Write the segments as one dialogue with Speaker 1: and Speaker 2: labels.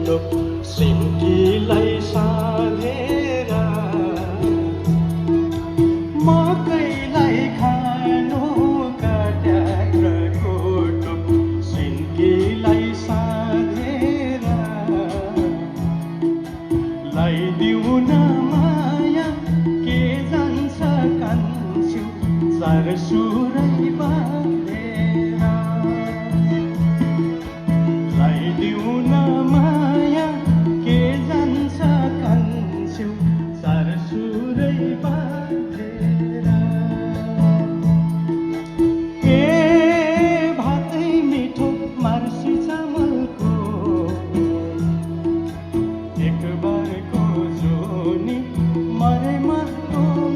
Speaker 1: टोप सिन्कीलाई साधेर मकैलाई खानु काट्याक्रको टोप सिन्कीलाई साधेर लाइदिउ न माया के जान्छ कान्छ्यु चार सुरै बाँधेर लाइदिउ न माया के जान्छ कान्छ्यु चार सुरै बाँधेर ए भातै मिठो मार्सी चामलको एक बारको जोनी मरेमा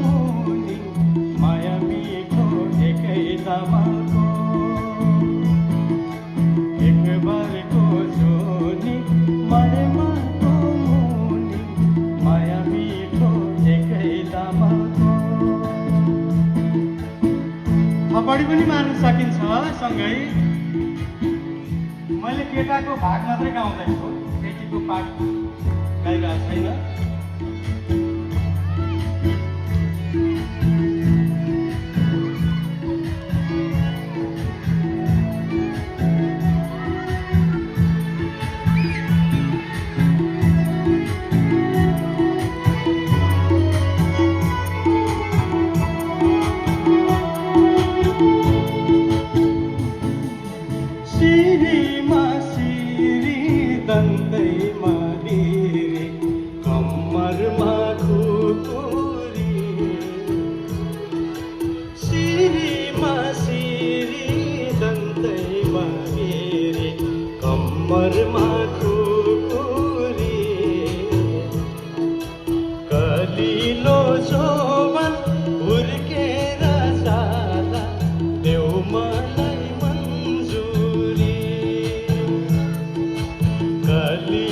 Speaker 1: मुनि माया मिठो एकै दामाको एक बारको जोनी मरेमा मुनि माया मिठो एकै दामाको। थपडी पनि मार्न सकिन्छ सँगै। मैले केटाको भाग मात्रै गाउँदैछु, केटीको पाठ गाइरहेको छैन। सिरीमा सिरी दन्दैमा लिरे कम्मरमा खुकुरी सिरीमा सिरी दन्दैमा लिरे कम्मरमा खुकुरी कलिलो जोवन हुर्केर जाला देऊ मलाई कली